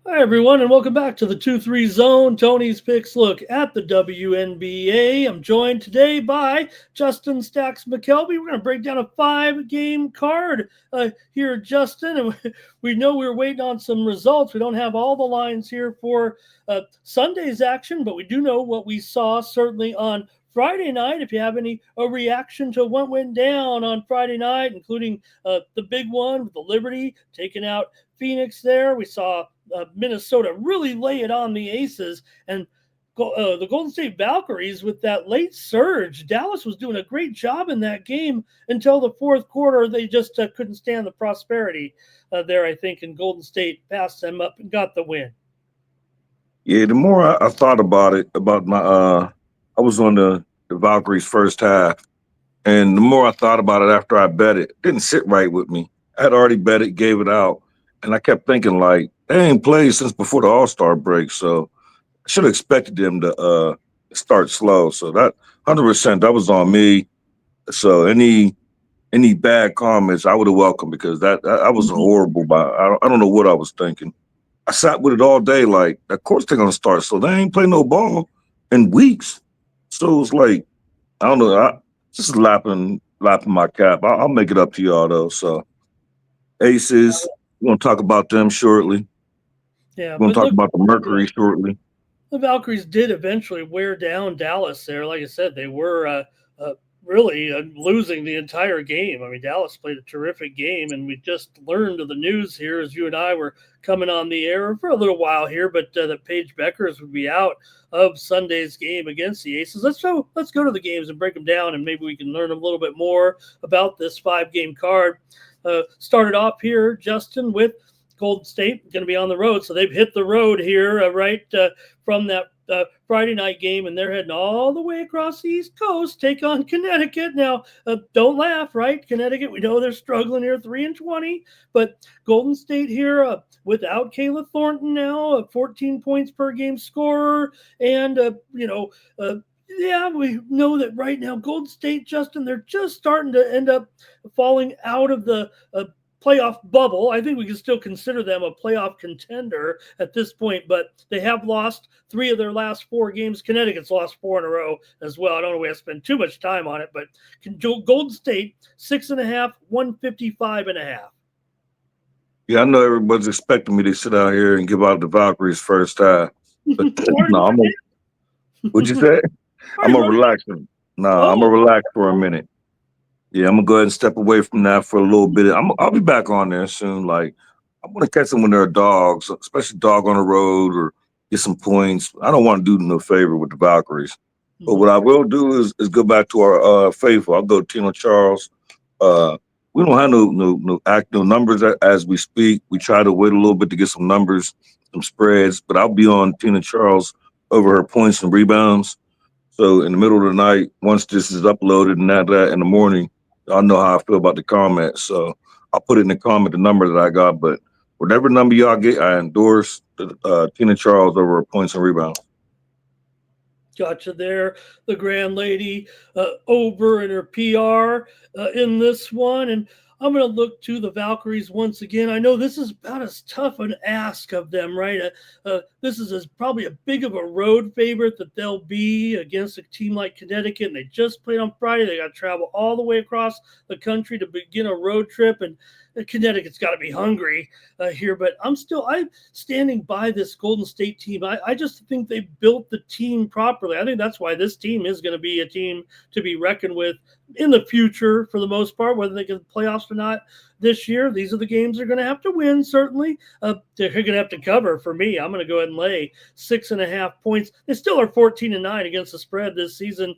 Hi, everyone, and welcome back to the 2-3 Zone. Tony's Picks look at the WNBA. I'm joined today by Justin Stacks McKelvey. We're going to break down a 5-game card here, Justin. And we know we're waiting on some results. We don't have all the lines here for Sunday's action, but we do know what we saw certainly on Friday night. If you have any reaction to what went down on Friday night, including the big one with the Liberty taking out Phoenix there. We saw Minnesota really lay it on the Aces, and the Golden State Valkyries with that late surge. Dallas was doing a great job in that game until the fourth quarter. They just couldn't stand the prosperity there, I think, and Golden State passed them up and got the win. Yeah, the more I thought about it, about I was on the Valkyries first half, and the more I thought about it after I bet it, it didn't sit right with me. I had already bet it, gave it out, and I kept thinking like they ain't played since before the All Star break, so I should have expected them to start slow. So that 100% that was on me. So any bad comments I would have welcomed because that was a horrible. I don't know what I was thinking. I sat with it all day. Like, of course they're gonna start. So they ain't play no ball in weeks. So it's like I don't know. I just lapping my cap. I'll make it up to y'all though. So Aces, we're gonna talk about them shortly. Yeah, We're gonna but talk look, about the Mercury shortly. the Valkyries did eventually wear down Dallas there. Like I said, they were really losing the entire game. I mean, Dallas played a terrific game, and we just learned of the news here as you and I were coming on the air for a little while here, but that Paige Beckers would be out of Sunday's game against the Aces. Let's go to the games and break them down, and maybe we can learn a little bit more about this 5-game card. Started off here, Justin, with Golden State going to be on the road, so they've hit the road here from that Friday night game, and they're heading all the way across the East Coast, take on Connecticut. Now, don't laugh, right? Connecticut, we know they're struggling here, 3-20, but Golden State here without Kayla Thornton now, 14 points per game scorer, and yeah, we know that right now Golden State, Justin, they're just starting to end up falling out of the playoff bubble. I think we can still consider them a playoff contender at this point, but they have lost 3 of their last 4 games. Connecticut's lost 4 in a row as well. I don't know if we have to spend too much time on it, but Golden State 6.5, 155.5. Yeah, I know everybody's expecting me to sit out here and give out the Valkyries first half, but no, what'd you say? I'm gonna relax. Nah, I'm Oh, gonna relax for a minute. Yeah, I'm gonna go ahead and step away from that for a little bit. I'll be back on there soon. Like I'm gonna catch them when they're dogs, especially dog on the road or get some points. I don't want to do them no favor with the Valkyries. But what I will do is go back to our faithful. I'll go Tina Charles. Uh, we don't have no numbers as we speak. We try to wait a little bit to get some numbers, some spreads. But I'll be on Tina Charles over her points and rebounds. So in the middle of the night, once this is uploaded and that in the morning, y'all know how I feel about the comments. So I'll put it in the comment the number that I got. But whatever number y'all get, I endorse Tina Charles over her points and rebounds. gotcha there. The Grand Lady over in her PR in this one. And I'm going to look to the Valkyries once again. I know this is about as tough an ask of them, right? This is probably a big of a road favorite that they'll be against a team like Connecticut. And they just played on Friday. They got to travel all the way across the country to begin a road trip. And Connecticut's got to be hungry here, but I'm standing by this Golden State team. I just think they built the team properly. I think that's why this team is going to be a team to be reckoned with in the future for the most part, whether they get the playoffs or not this year. These are the games they're going to have to win, certainly. They're going to have to cover for me. I'm going to go ahead and lay 6.5 points. They still are 14-9 against the spread this season,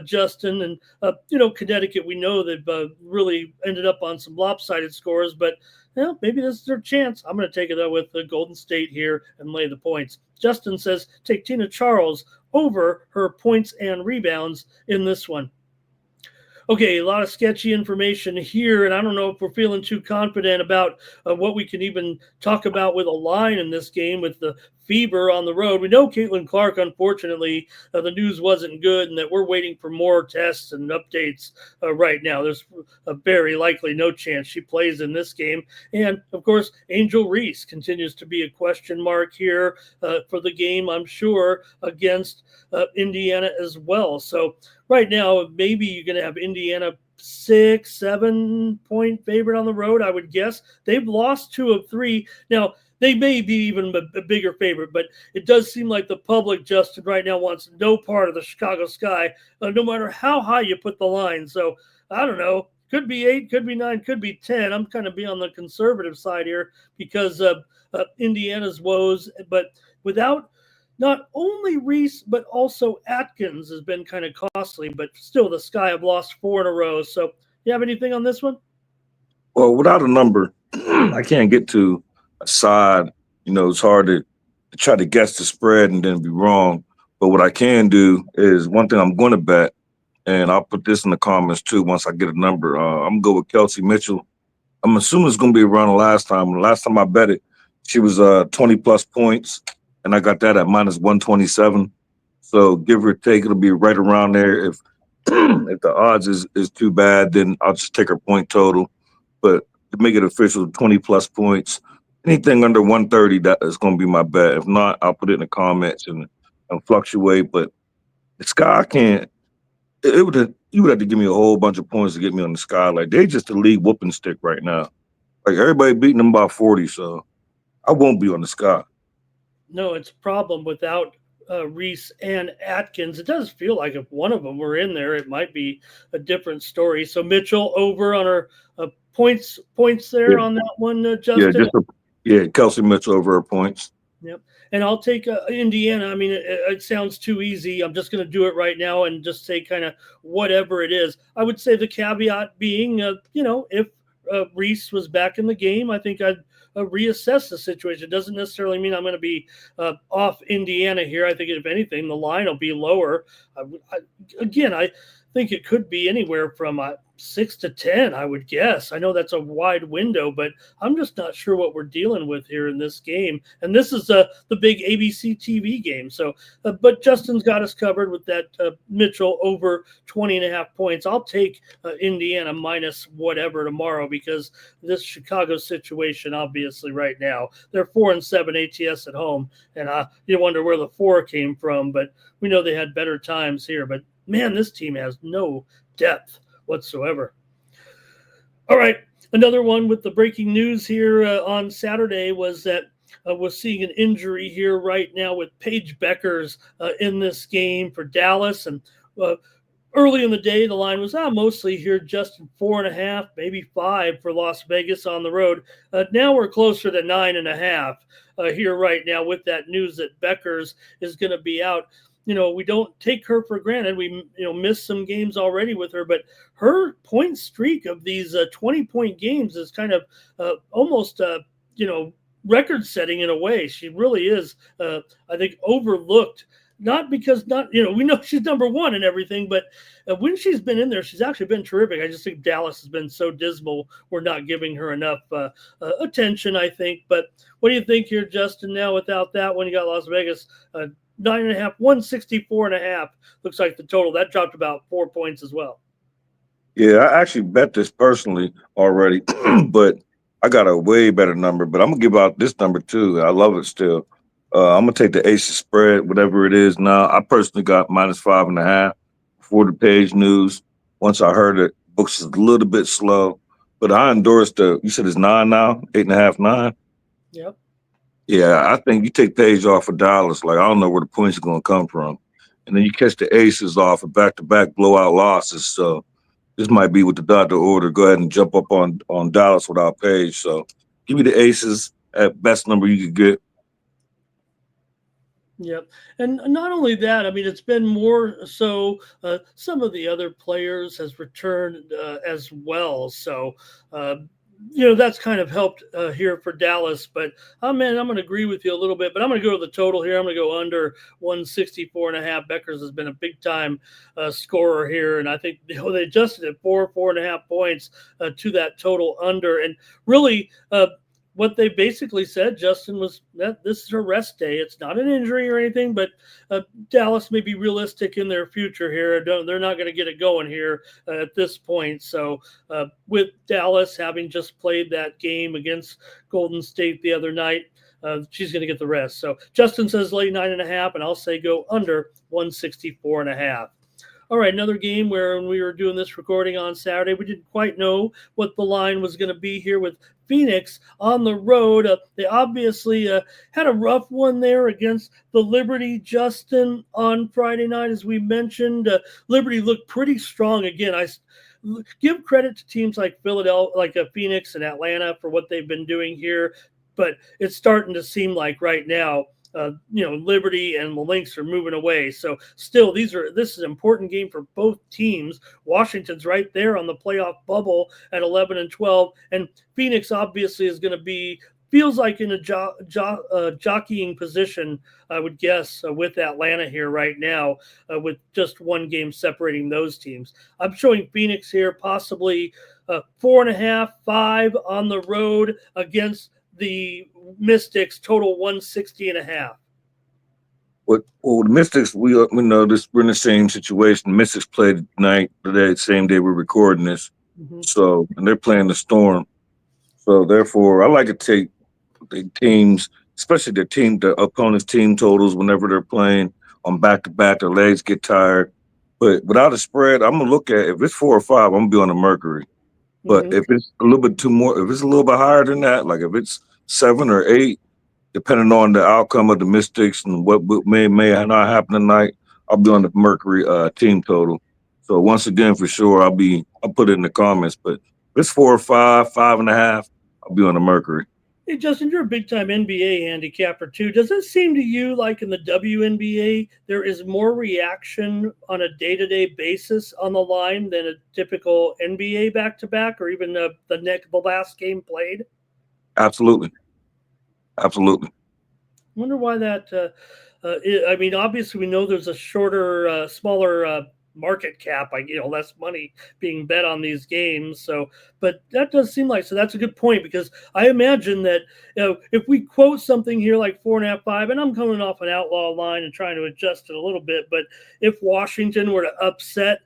Justin. And, Connecticut, we know they've really ended up on some lopsided scores, but maybe this is their chance. I'm going to take it with the Golden State here and lay the points. Justin says take Tina Charles over her points and rebounds in this one. Okay, a lot of sketchy information here, and I don't know if we're feeling too confident about what we can even talk about with a line in this game with the Fever on the road. We know Caitlin Clark, unfortunately, the news wasn't good, and that we're waiting for more tests and updates right now. There's a very likely no chance she plays in this game. And of course, Angel Reese continues to be a question mark here for the game, I'm sure, against Indiana as well. So right now, maybe you're going to have Indiana 6, 7 point favorite on the road. I would guess they've lost 2 of 3. Now they may be even a bigger favorite, but it does seem like the public, Justin, right now wants no part of the Chicago Sky, no matter how high you put the line. So I don't know. Could be 8, could be 9, could be 10. I'm kind of be on the conservative side here because of Indiana's woes, but without not only Reese, but also Atkins has been kind of costly, but still the Sky have lost 4 in a row. So, you have anything on this one? Well, without a number, I can't get to a side. It's hard to try to guess the spread and then be wrong. But what I can do is one thing I'm going to bet, and I'll put this in the comments too once I get a number. I'm going to go with Kelsey Mitchell. I'm assuming it's going to be around the last time. The last time I bet it, she was 20 plus points, and I got that at minus 127. So give or take, it'll be right around there. If if the odds is too bad, then I'll just take her point total. But to make it official, 20 plus points. Anything under 130, that is going to be my bet. If not, I'll put it in the comments and fluctuate. But the Sky, I can't. It would have, you would have to give me a whole bunch of points to get me on the Sky. Like they just the league whooping stick right now. Like everybody beating them by 40, so I won't be on the Sky. No, it's a problem without Reese and Atkins. It does feel like if one of them were in there, it might be a different story. So Mitchell over on her points there Yeah, on that one, yeah, Justin. Kelsey Mitchell over her points. Yep. And I'll take Indiana. I mean, it sounds too easy. I'm just going to do it right now and just say kind of whatever it is. I would say the caveat being, if Reese was back in the game, I think I'd reassess the situation. It doesn't necessarily mean I'm going to be off Indiana here. I think if anything, the line will be lower. I think it could be anywhere from 6 to 10, I would guess. I know that's a wide window, but I'm just not sure what we're dealing with here in this game. And this is the big ABC TV game. So, but Justin's got us covered with that Mitchell over 20.5 points. I'll take Indiana minus whatever tomorrow because this Chicago situation, obviously, right now they're 4-7 ATS at home, and you wonder where the 4 came from. But we know they had better times here. But man, this team has no depth whatsoever. All right, another one with the breaking news here on Saturday was that we're seeing an injury here right now with Paige Beckers in this game for Dallas. And early in the day, the line was mostly here just 4.5, maybe 5 for Las Vegas on the road. Now we're closer to 9.5 here right now with that news that Beckers is going to be out. We don't take her for granted. We, missed some games already with her, but her point streak of these 20-point games is kind of almost, record setting in a way. She really is, I think, overlooked. Not because we know she's number one and everything, but when she's been in there, she's actually been terrific. I just think Dallas has been so dismal. We're not giving her enough attention, I think. But what do you think here, Justin? Now without that one, you got Las Vegas 9.5, 164.5. Looks like the total that dropped about 4 points as well. Yeah, I actually bet this personally already, but I got a way better number. But I'm gonna give out this number too. I love it still. I'm gonna take the Aces spread, whatever it is now. I personally got minus 5.5 before the page news. Once I heard it, books is a little bit slow, but I endorsed the. You said it's 9 now, 8.5, 9. Yep. Yeah, I think you take Page off for Dallas. Like I don't know where the points are going to come from, and then you catch the Aces off of back-to-back blowout losses. So this might be with the doctor order. Go ahead and jump up on Dallas without Page. So give me the Aces at best number you could get. Yep. And not only that, I mean, it's been more so some of the other players has returned as well. So that's kind of helped here for Dallas. But man, I'm going to agree with you a little bit. But I'm going to go to the total here. I'm going to go under 164.5. Beckers has been a big time scorer here, and I think they adjusted it 4.5 points to that total under, and really. What they basically said, Justin, was that this is a rest day. It's not an injury or anything, but Dallas may be realistic in their future here. They're not going to get it going here at this point. So with Dallas having just played that game against Golden State the other night, she's going to get the rest. So Justin says lay 9.5, and I'll say go under 164.5. All right, another game where when we were doing this recording on Saturday, we didn't quite know what the line was going to be here with Phoenix on the road. They obviously had a rough one there against the Liberty, Justin, on Friday night, as we mentioned. Liberty looked pretty strong again. I give credit to teams like Philadelphia, like Phoenix and Atlanta for what they've been doing here, but it's starting to seem like right now Liberty and the Lynx are moving away. So still, this is an important game for both teams. Washington's right there on the playoff bubble at 11-12, and Phoenix obviously is going to feels like in a jockeying position, I would guess, with Atlanta here right now, with just one game separating those teams. I'm showing Phoenix here, possibly 4.5, 5 on the road against the Mystics, total 160.5. Well, the Mystics, we know this. We're in the same situation. The Mystics played tonight, the same day we're recording this. Mm-hmm. So, and they're playing the Storm. So, therefore, I like to take the teams, especially the opponent's team totals whenever they're playing on back-to-back. Their legs get tired. But without a spread, I'm gonna look at if it's 4 or 5, I'm gonna be on the Mercury. But if it's a little bit if it's a little bit higher than that, like if it's 7 or 8, depending on the outcome of the Mystics and what may not happen tonight, I'll be on the Mercury team total. So once again, for sure, I'll put it in the comments. But if it's 4 or 5, 5.5, I'll be on the Mercury. Hey, Justin, you're a big-time NBA handicapper, too. Does it seem to you like in the WNBA there is more reaction on a day-to-day basis on the line than a typical NBA back-to-back or even the last game played? Absolutely. Absolutely. I wonder why that I mean, obviously, we know there's a shorter, smaller market cap, less money being bet on these games. So, but that does seem like, so that's a good point, because I imagine that, if we quote something here like 4.5, 5, and I'm coming off an outlaw line and trying to adjust it a little bit, but if Washington were to upset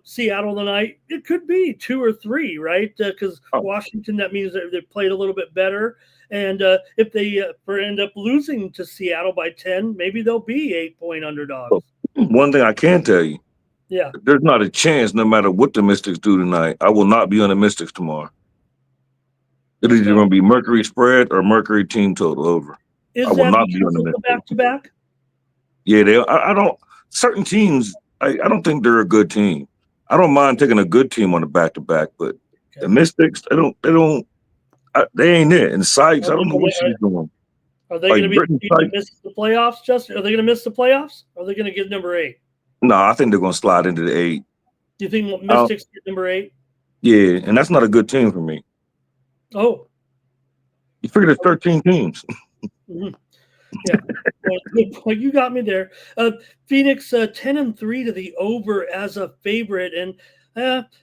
Seattle tonight, it could be 2 or 3, right? Because Washington, that means that they played a little bit better. And if they end up losing to Seattle by 10, maybe they'll be 8-point underdogs. One thing I can tell you, there's not a chance, no matter what the Mystics do tonight, I will not be on the Mystics tomorrow. It's either going to be Mercury spread or Mercury team total over. I will not be on the Mystics. Back-to-back? Yeah, I don't. Certain teams, I don't think they're a good team. I don't mind taking a good team on the back-to-back, but the Mystics, they ain't it. And Sykes, I don't know what she's doing. Are they going to miss the playoffs, Justin? Are they going to miss the playoffs? Or are they going to get number 8? No, I think they're going to slide into the 8. Do you think Mystics get number 8? Yeah, and that's not a good team for me. Oh. You figure there's 13 teams. Mm-hmm. Yeah, well, you got me there. Phoenix 10-3 to the over as a favorite, and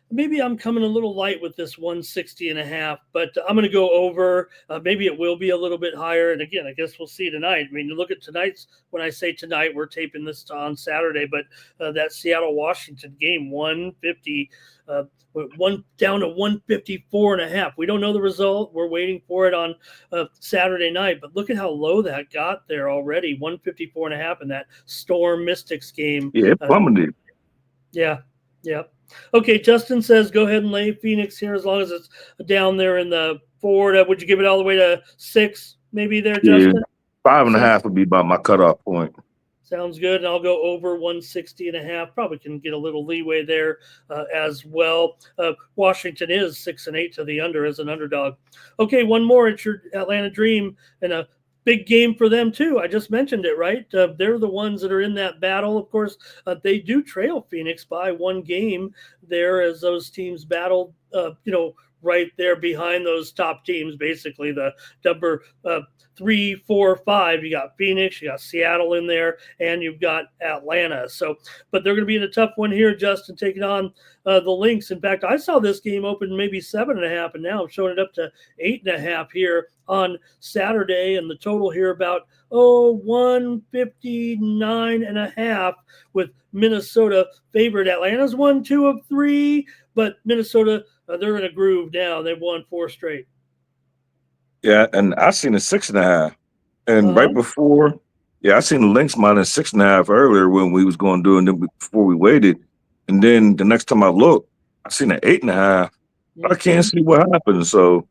maybe I'm coming a little light with this 160.5, but I'm going to go over. Maybe it will be a little bit higher. And again, I guess we'll see tonight. I mean, you look at tonight's, when I say tonight, we're taping this on Saturday, but that Seattle-Washington game, 150, down to 154.5. We don't know the result. We're waiting for it on Saturday night, but look at how low that got there already, 154.5 in that Storm Mystics game. Yeah, plummeted. Yeah. Okay, Justin says go ahead and lay Phoenix here as long as it's down there in the 4. Would you give it all the way to 6 maybe there, Justin? 5.5 would be about my cutoff point. Sounds good. And I'll go over 160.5. Probably can get a little leeway there as well. Washington is 6-8 to the under as an underdog. Okay, one more. It's your Atlanta Dream, and a big game for them too. I just mentioned it, right? They're the ones that are in that battle. Of course, they do trail Phoenix by 1 game there as those teams battled, right there behind those top teams. Basically, the number 3, 4, 5. You got Phoenix, you got Seattle in there, and you've got Atlanta. So, but they're going to be in a tough one here, Justin, taking on the Lynx. In fact, I saw this game open maybe 7.5, and now I'm showing it up to 8.5 here on Saturday, and the total here about 159.5 with Minnesota favored. Atlanta's won 2 of 3, but Minnesota they're in a groove now. They've won 4 straight. Yeah, and I seen a 6.5, and right before, I seen the Lynx minus 6.5 earlier when we was going to do it before we waited, and then the next time I looked, I seen an 8.5. I can't see what happened. So,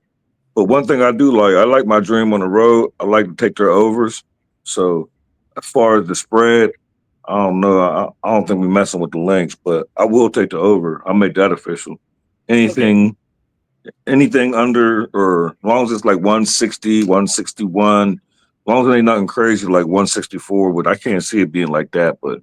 but one thing I do like, I like my dream on the road. I like to take their overs. So, as far as the spread, I don't know. I don't think we're messing with the Lynx, but I will take the over. I'll make that official. Anything under, or as long as it's like 160, 161, as long as it ain't nothing crazy like 164, but I can't see it being like that. But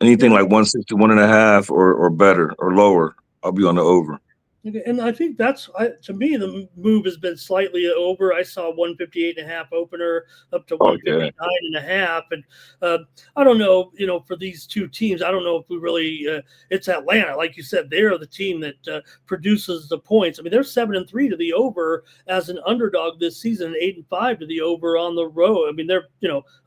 anything like 161.5 or better or lower, I'll be on the over. Okay, and I think that's to me the move has been slightly over. I saw 158.5 opener up to 159.5, and I don't know, for these two teams, I don't know if we really. It's Atlanta, like you said, they're the team that produces the points. I mean, they're 7-3 to the over as an underdog this season, 8-5 to the over on the road. I mean, they're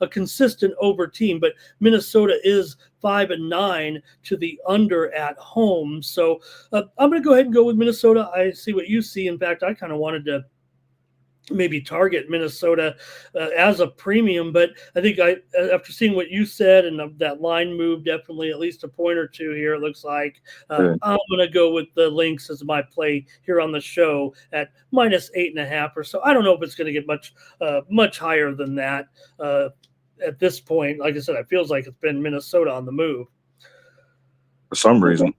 a consistent over team, but Minnesota is 5-9 to the under at home. So I'm going to go ahead and go with Minnesota. I see what you see. In fact, I kind of wanted to maybe target Minnesota as a premium, but I think after seeing what you said and that line move, definitely at least a point or two here, it looks like I'm going to go with the Lynx as my play here on the show at minus 8.5 or so. I don't know if it's going to get much higher than that. At this point, like I said, it feels like it's been Minnesota on the move. For some reason.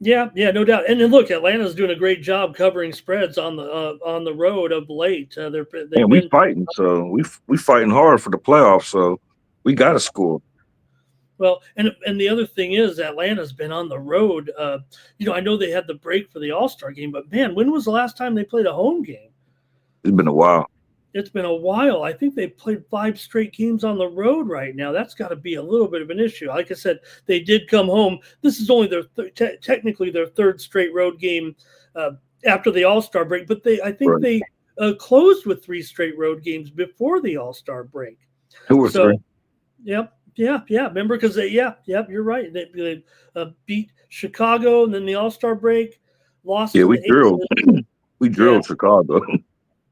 Yeah, no doubt. And then look, Atlanta's doing a great job covering spreads on the road of late. We fighting, so we fighting hard for the playoffs, so we got to score. Well, and the other thing is Atlanta's been on the road. I know they had the break for the All-Star game, but man, when was the last time they played a home game? It's been a while. It's been a while. I think they've played 5 straight games on the road right now. That's got to be a little bit of an issue. Like I said, they did come home. This is only technically their 3rd straight road game after the All-Star break, but I think they closed with 3 straight road games before the All-Star break. 2 or 3. Yep. Yeah. Remember, because you're right. They beat Chicago, and then the All-Star break lost. Yeah, we drilled Chicago.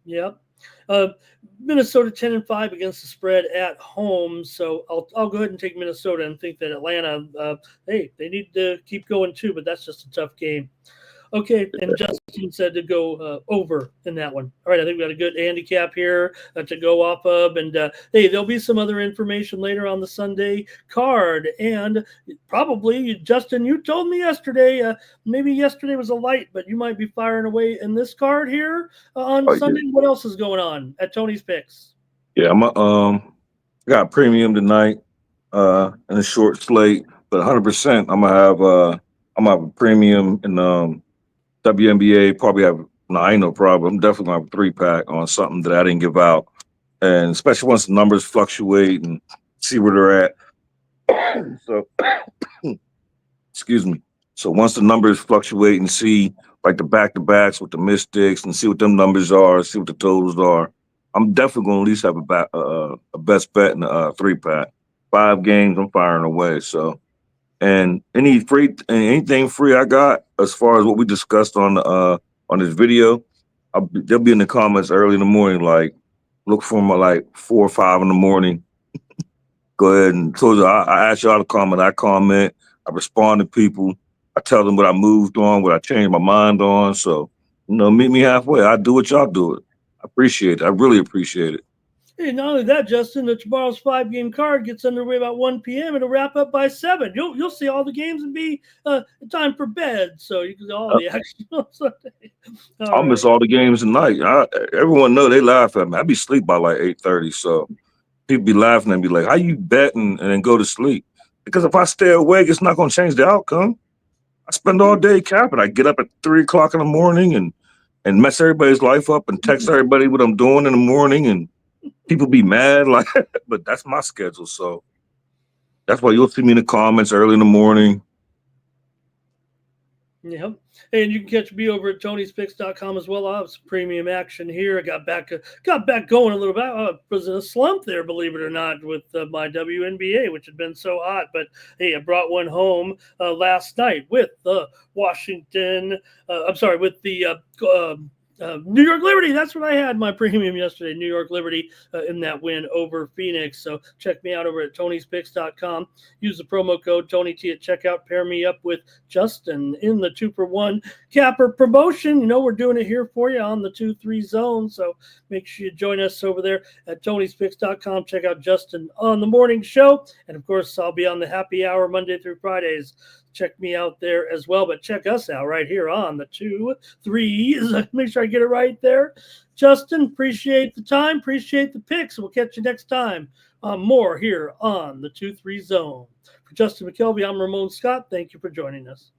Yep. Minnesota 10-5 against the spread at home, so I'll go ahead and take Minnesota and think that Atlanta, they need to keep going too, but that's just a tough game. Okay, and Justin said to go over in that one. All right, I think we got a good handicap here to go off of. And, hey, there'll be some other information later on the Sunday card. And probably, Justin, you told me yesterday, maybe yesterday was a light, but you might be firing away in this card here on Sunday. Yeah. What else is going on at Tony's Picks? Yeah, got premium tonight in a short slate, but 100% I'm gonna have a premium in WNBA. Probably I ain't no problem. I'm definitely gonna have a 3-pack on something that I didn't give out, and especially once the numbers fluctuate and see where they're at. So, excuse me. So once the numbers fluctuate and see like the back-to-backs with the Mystics and see what them numbers are, see what the totals are, I'm definitely gonna at least have a best bet in a 3-pack. 5 games, I'm firing away. So. And anything free I got as far as what we discussed on this video, they'll be in the comments early in the morning. Like, look for them at like 4 or 5 in the morning. Go ahead and I ask y'all to comment. I comment. I respond to people. I tell them what I moved on, what I changed my mind on. So, meet me halfway. I do what y'all do it. I appreciate it. I really appreciate it. Hey, not only that, Justin, tomorrow's 5-game card gets underway about 1 p.m. It'll wrap up by 7. You'll see all the games and be time for bed. So you can see all the action on Sunday. I'll miss all the games tonight. Everyone know they laugh at me. I be asleep by like 8:30. So people be laughing and be like, "How you betting and then go to sleep?" Because if I stay awake, it's not going to change the outcome. I spend all day capping. I get up at 3 o'clock in the morning and and mess everybody's life up and text everybody what I'm doing in the morning, and people be mad. Like, but that's my schedule. So that's why you'll see me in the comments early in the morning. Yep. And you can catch me over at Tony'sPicks.com as well. I have some premium action here. I got back going a little bit. I was in a slump there, believe it or not, with my WNBA, which had been so hot. But hey, I brought one home last night with the with the New York Liberty. That's what I had my premium yesterday. New York Liberty in that win over Phoenix. So check me out over at Tony'sPicks.com. Use the promo code TonyT at checkout. Pair me up with Justin in the 2-for-1 capper promotion. You know, we're doing it here for you on the 2-3 zone. So make sure you join us over there at Tony'sPicks.com. Check out Justin on the morning show. And of course, I'll be on the happy hour Monday through Fridays. Check me out there as well, but check us out right here on the 2-3s. Make sure I get it right there. Justin, appreciate the time, appreciate the picks. We'll catch you next time on more here on the 2-3 zone. For Justin Mcelvy, I'm Ramon Scott. Thank you for joining us.